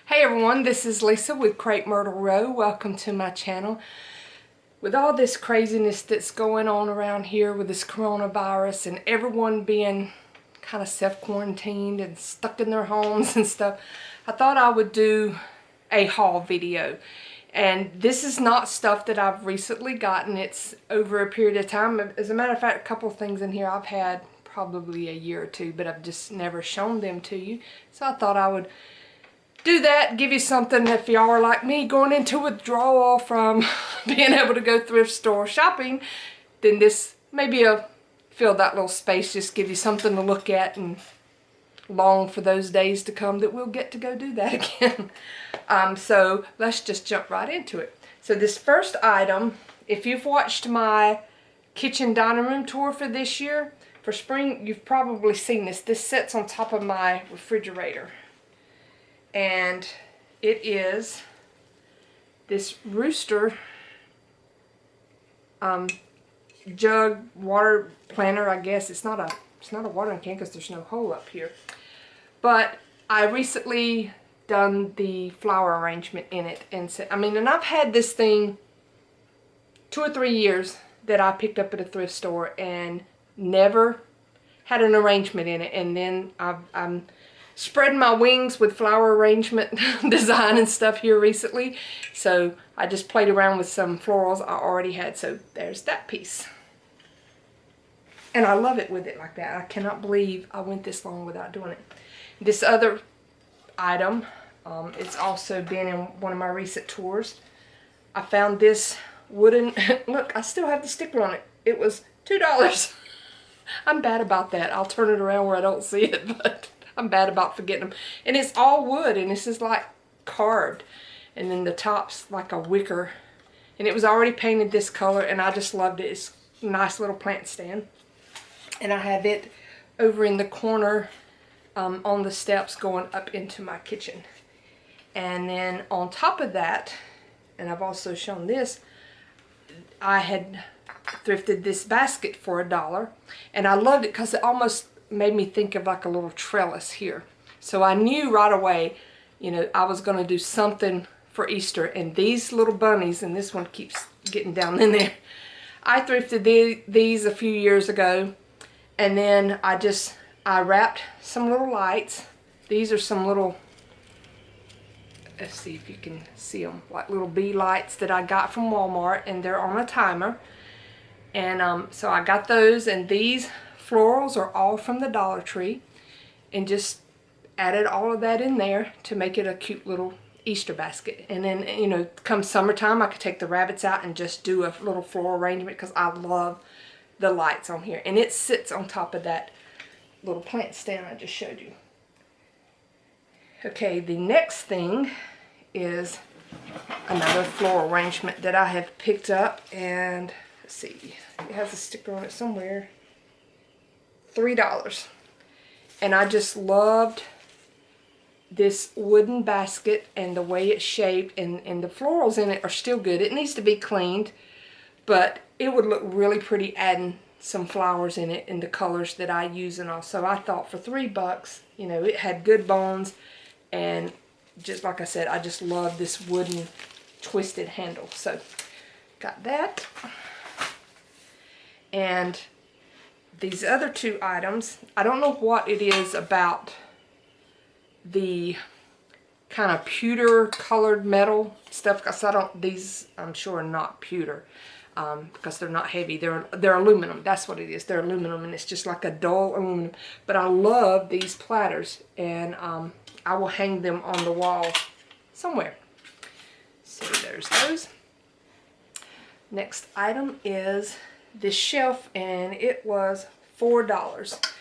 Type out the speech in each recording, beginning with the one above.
Hey everyone, this is Lisa with Crepe Myrtle Row. Welcome to my channel. With all this craziness that's going on around here with this coronavirus and everyone being kind of self-quarantined and stuck in their homes and stuff, I thought I would do a haul video. And this is not stuff that I've recently gotten. It's over a period of time. As a matter of fact, a couple of things in here I've had probably a year or two, but I've just never shown them to you. So I thought I would do that, give you something if y'all are like me, going into withdrawal from being able to go thrift store shopping, then this maybe fill that little space, just give you something to look at and long for those days to come that we'll get to go do that again. So let's just jump right into it. So this first item, if you've watched my kitchen dining room tour for this year, for spring, you've probably seen this. This sits on top of my refrigerator. And it is this rooster jug water planter, I guess. It's not a watering can because there's no hole up here. But I recently done the flower arrangement in it, and so, and I've had this thing 2 or 3 years that I picked up at a thrift store and never had an arrangement in it, and then I'm spreading my wings with flower arrangement design and stuff here recently. So I just played around with some florals I already had. So there's that piece. And I love it with it like that. I cannot believe I went this long without doing it. This other item, it's also been in one of my recent tours. I found this wooden, look, I still have the sticker on it. It was $2. I'm bad about that. I'll turn it around where I don't see it, but I'm bad about forgetting them. And it's all wood, and this is like carved. And then the top's like a wicker. And it was already painted this color, and I just loved it. It's a nice little plant stand. And I have it over in the corner on the steps going up into my kitchen. And then on top of that, and I've also shown this, I had thrifted this basket for $1. And I loved it because it almost made me think of like a little trellis here. So I knew right away, you know, I was going to do something for Easter. And these little bunnies, and this one keeps getting down in there, I thrifted these a few years ago. And then I wrapped some little lights. These are some little, let's see if you can see them, like little bee lights that I got from Walmart, and they're on a timer. And so I got those, and these florals are all from the Dollar Tree, and just added all of that in there to make it a cute little Easter basket. And then, you know, come summertime, I could take the rabbits out and just do a little floral arrangement because I love the lights on here. And it sits on top of that little plant stand I just showed you. Okay, the next thing is another floral arrangement that I have picked up, and let's see, it has a sticker on it somewhere. $3. And I just loved this wooden basket and the way it's shaped, and the florals in it are still good. It needs to be cleaned, but it would look really pretty adding some flowers in it in the colors that I use and all. So I thought for $3, you know, it had good bones, and just like I said, I just love this wooden twisted handle. So got that. And these other two items, I don't know what it is about the kind of pewter colored metal stuff, because these I'm sure are not pewter, because they're not heavy. They're aluminum. That's what it is. They're aluminum, and it's just like a dull aluminum. But I love these platters, and I will hang them on the wall somewhere. So there's those. Next item is this shelf, and it was $4.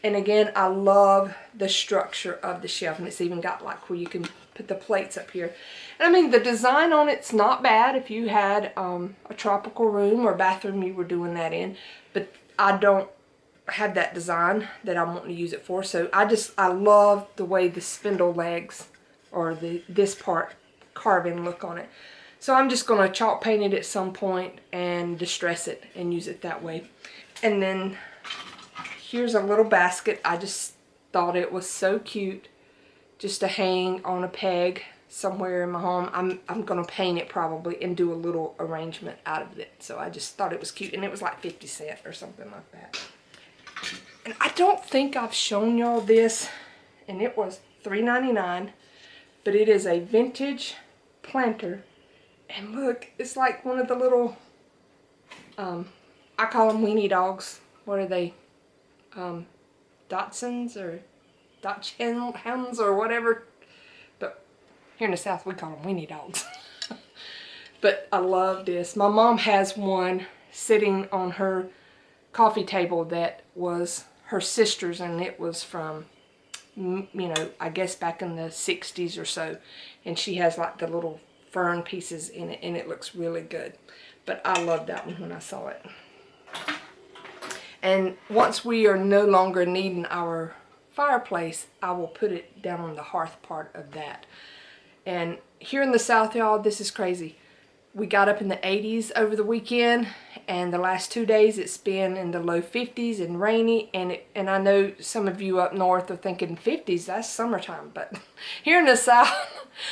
And again, I love the structure of the shelf, and it's even got like where you can put the plates up here. And I mean, the design on it's not bad if you had a tropical room or bathroom you were doing that in, but I don't have that design that I'm wanting to use it for. So I love the way the spindle legs, or this part carving look on it. So I'm just going to chalk paint it at some point and distress it and use it that way. And then here's a little basket. I just thought it was so cute just to hang on a peg somewhere in my home. I'm gonna paint it probably and do a little arrangement out of it. So I just thought it was cute, and it was like 50 cents or something like that. And I don't think I've shown y'all this, and it was $3.99, but it is a vintage planter. And look, it's like one of the little, I call them weenie dogs. What are they? Dachshunds or Dachshunds or whatever. But here in the South, we call them weenie dogs. But I love this. My mom has one sitting on her coffee table that was her sister's, and it was from, you know, I guess back in the 60s or so. And she has like the little fern pieces in it, and it looks really good. But I loved that one when I saw it. And once we are no longer needing our fireplace, I will put it down on the hearth part of that. And here in the South, y'all, this is crazy. We got up in the 80s over the weekend, and the last 2 days it's been in the low 50s and rainy. And I know some of you up north are thinking 50s, that's summertime. But here in the South,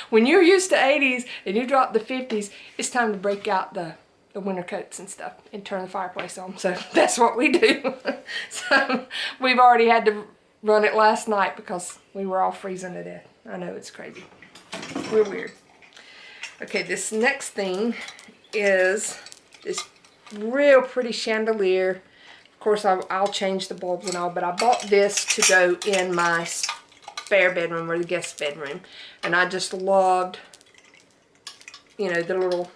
when you're used to 80s and you drop the 50s, it's time to break out the winter coats and stuff and turn the fireplace on. So that's what we do. So we've already had to run it last night because we were all freezing to death. I know, it's crazy. We're weird. Okay, this next thing is this real pretty chandelier. Of course, I'll change the bulbs and all, but I bought this to go in my spare bedroom or the guest bedroom. And I just loved, you know, the little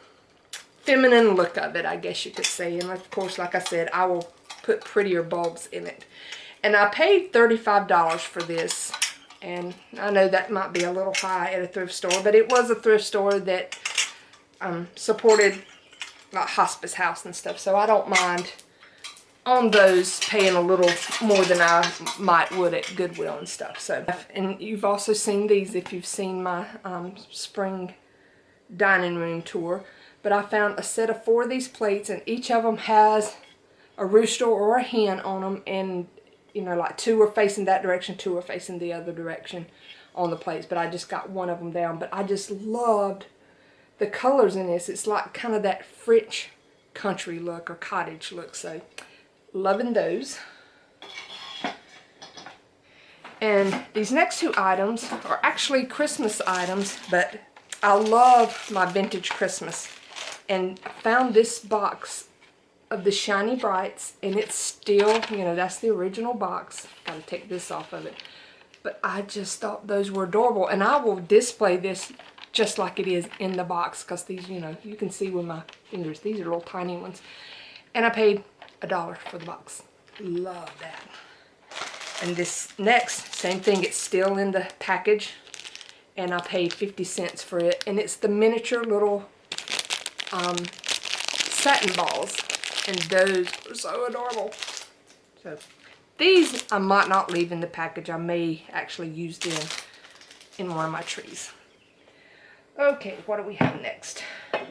feminine look of it, I guess you could say. And of course, like I said, I will put prettier bulbs in it. And I paid $35 for this. And I know that might be a little high at a thrift store, but it was a thrift store that supported like hospice house and stuff. So I don't mind on those paying a little more than I might would at Goodwill and stuff. So, and you've also seen these if you've seen my spring dining room tour. But I found a set of 4 of these plates, and each of them has a rooster or a hen on them, and you know, like 2 are facing that direction, 2 are facing the other direction on the plates. But I just got one of them down. But I just loved the colors in this. It's like kind of that French country look or cottage look. So loving those. And these next 2 items are actually Christmas items, but I love my vintage Christmas. And I found this box of the Shiny Brights, and it's still, you know, that's the original box. Gotta take this off of it. But I just thought those were adorable, and I will display this just like it is in the box, because these, you know, you can see with my fingers, these are little tiny ones. And I paid $1 for the box. Love that. And this next, same thing, it's still in the package, and I paid 50 cents for it. And it's the miniature little satin balls. And those are so adorable. So these I might not leave in the package. I may actually use them in one of my trees. Okay, what do we have next? If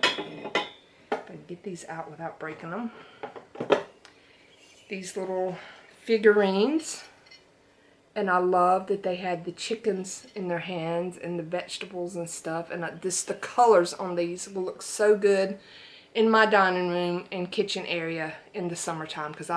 I can get these out without breaking them. These little figurines. And I love that they had the chickens in their hands and the vegetables and stuff. And the colors on these will look so good in my dining room and kitchen area in the summertime, because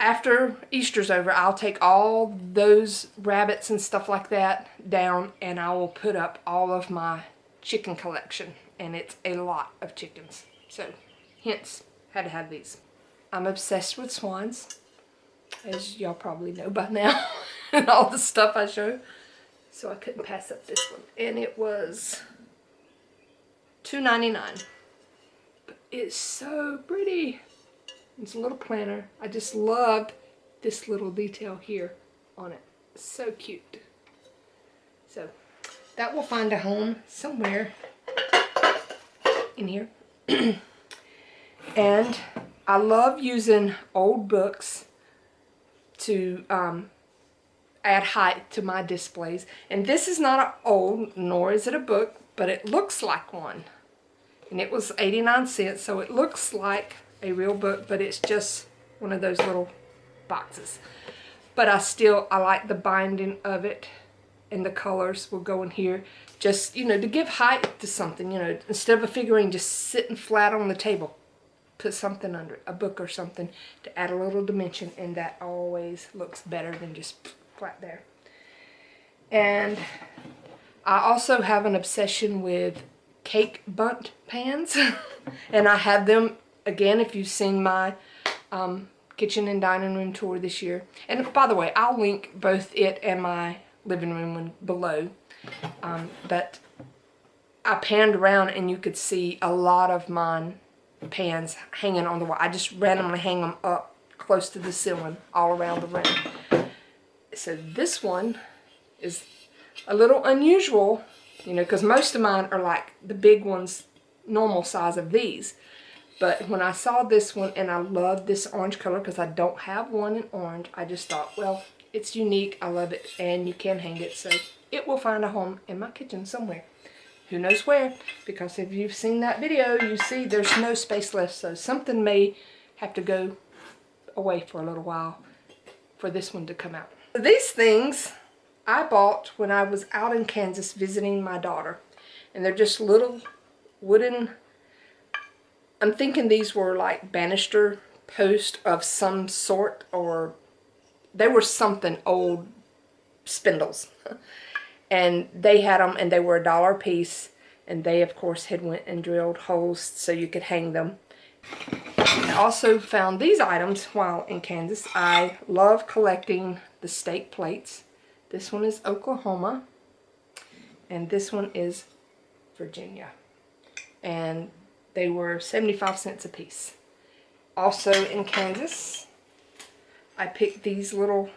after Easter's over, I'll take all those rabbits and stuff like that down, and I will put up all of my chicken collection, and it's a lot of chickens. So hence, had to have these. I'm obsessed with swans, as y'all probably know by now, and all the stuff I show. So I couldn't pass up this one, and it was $2.99. It's so pretty. It's a little planter. I just loved this little detail here on it. It's so cute. So that will find a home somewhere in here. And I love using old books to add height to my displays. And this is not an old, nor is it a book, but it looks like one. And it was 89 cents, so it looks like a real book, but it's just one of those little boxes. But I like the binding of it. and the colors will go in here. Just, you know, to give height to something, you know, instead of a figurine just sitting flat on the table, put something under it, a book or something, to add a little dimension, and that always looks better than just flat there. And I also have an obsession with cake Bundt pans, and I have them, again, if you've seen my kitchen and dining room tour this year. And by the way, I'll link both it and my living room one below. But I panned around and you could see a lot of mine pans hanging on the wall. I just randomly hang them up close to the ceiling all around the room. So this one is a little unusual, you know, because most of mine are like the big ones, normal size of these. But when I saw this one, and I love this orange color because I don't have one in orange, I just thought, well, it's unique, I love it, and you can hang it, so it will find a home in my kitchen somewhere. Who knows where? Because if you've seen that video, you see there's no space left, so something may have to go away for a little while for this one to come out. These things I bought when I was out in Kansas visiting my daughter, and they're just little wooden, I'm thinking these were like banister posts of some sort, or they were something, old spindles. And they had them, and they were $1 a piece, and they of course had went and drilled holes so you could hang them. I also found these items while in Kansas. I love collecting the steak plates. This one is Oklahoma, and this one is Virginia, and they were 75 cents a piece. Also in Kansas, I picked these little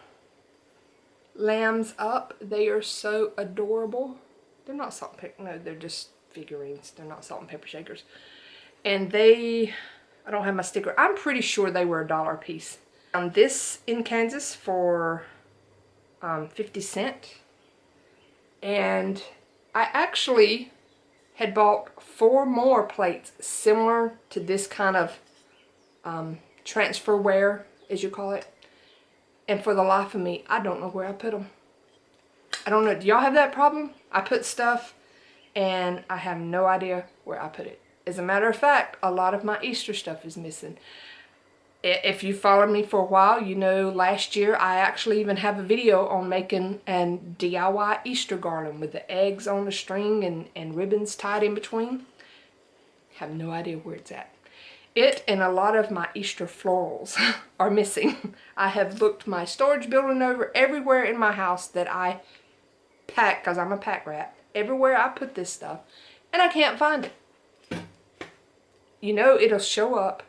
lambs up. They are so adorable. They're not salt and pepper, no, they're just figurines. They're not salt and pepper shakers. And they, I don't have my sticker. I'm pretty sure they were $1 a piece. Found this in Kansas for 50 cents. And I actually had bought 4 more plates similar to this kind of transferware, as you call it. And for the life of me, I don't know where I put them. I don't know. Do y'all have that problem? I put stuff and I have no idea where I put it. As a matter of fact, a lot of my Easter stuff is missing. If you followed me for a while, you know last year I actually even have a video on making an DIY Easter garland with the eggs on the string and ribbons tied in between. Have no idea where it's at. It and a lot of my Easter florals are missing. I have looked my storage building over everywhere in my house that I pack, because I'm a pack rat, everywhere I put this stuff, and I can't find it. You know, it'll show up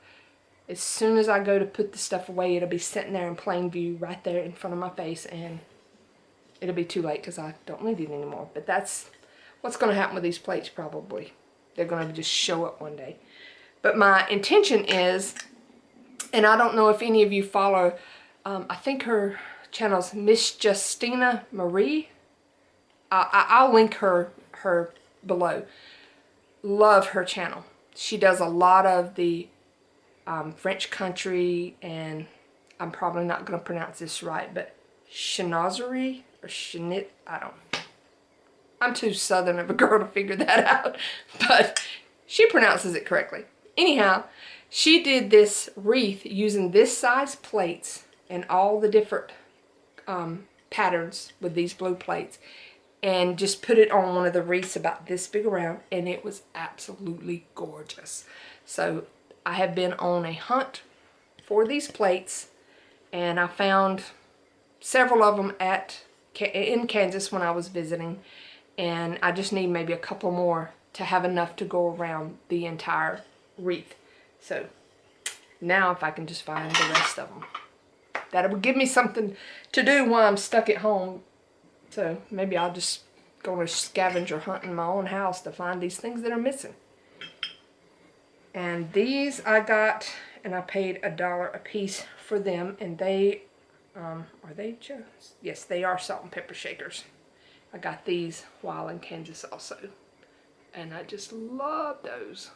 as soon as I go to put the stuff away. It'll be sitting there in plain view right there in front of my face, and it'll be too late because I don't need it anymore. But that's what's going to happen with these plates probably. They're going to just show up one day. But my intention is, and I don't know if any of you follow, I think her channel's MissJustinaMarie. I'll link her below. Love her channel. She does a lot of the French country, and I'm probably not going to pronounce this right, but Chinoiserie or Chenit, I don't know. I'm too southern of a girl to figure that out, but she pronounces it correctly. Anyhow, she did this wreath using this size plates and all the different patterns with these blue plates, and just put it on one of the wreaths about this big around, and it was absolutely gorgeous. So I have been on a hunt for these plates, and I found several of them in Kansas when I was visiting, and I just need maybe a couple more to have enough to go around the entire wreath. So now if I can just find the rest of them, that would give me something to do while I'm stuck at home. So maybe I'll just go on a scavenger hunt in my own house to find these things that are missing. And these I got, and I paid $1 a piece for them, and they are they just, yes, they are salt and pepper shakers. I got these while in Kansas also, and I just love those.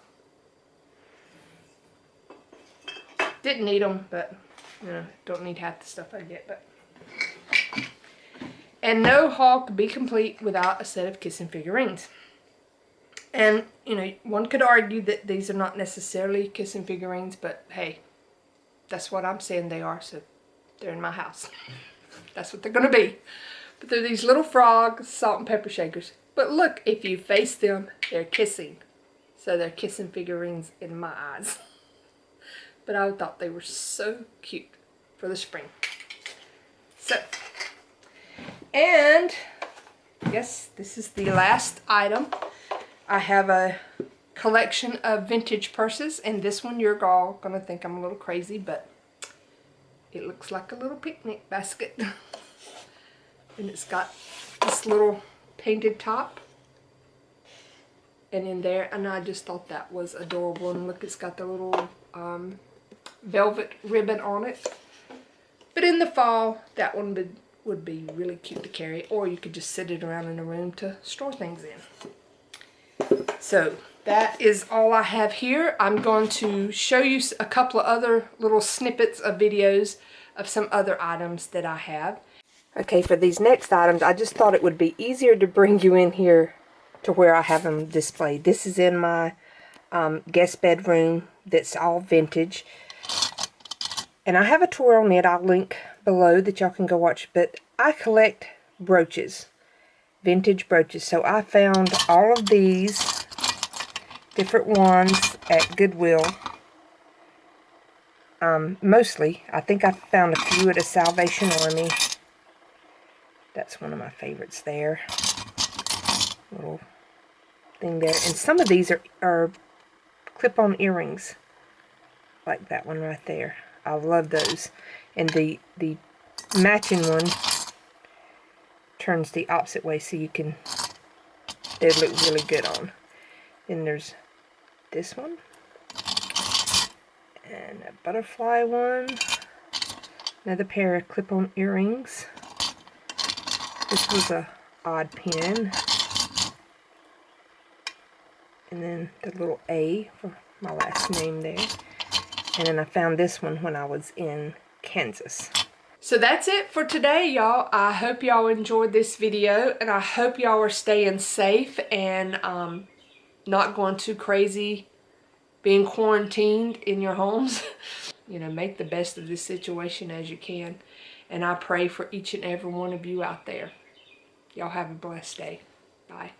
Didn't need them, but you know, don't need half the stuff I get. But And no haul could be complete without a set of kissing figurines. And, you know, one could argue that these are not necessarily kissing figurines, but hey, that's what I'm saying they are, so they're in my house. That's what they're going to be. But they're these little frog salt and pepper shakers. But look, if you face them, they're kissing. So they're kissing figurines in my eyes. But I thought they were so cute for the spring. So, and yes, this is the last item. I have a collection of vintage purses, and this one you're all gonna think I'm a little crazy, but it looks like a little picnic basket. And it's got this little painted top and in there, and I just thought that was adorable. And look, it's got the little velvet ribbon on it. But in the fall, that one would be really cute to carry, or you could just sit it around in a room to store things in. So that is all I have here. I'm going to show you a couple of other little snippets of videos of some other items that I have. Okay, for these next items, I just thought it would be easier to bring you in here to where I have them displayed. This is in my guest bedroom that's all vintage. And I have a tour on it I'll link below that y'all can go watch. But I collect brooches, vintage brooches. So I found all of these different ones at Goodwill. Mostly. I think I found a few at a Salvation Army. That's one of my favorites there. Little thing there. And some of these are clip-on earrings. Like that one right there. I love those. And the matching one turns the opposite way so you can, they look really good on. Then there's this one. And a butterfly one. Another pair of clip-on earrings. This was a odd pin. And then the little A for my last name there. And then I found this one when I was in Kansas. So that's it for today, y'all. I hope y'all enjoyed this video, and I hope y'all are staying safe and not going too crazy being quarantined in your homes. You know, make the best of this situation as you can. And I pray for each and every one of you out there. Y'all have a blessed day. Bye.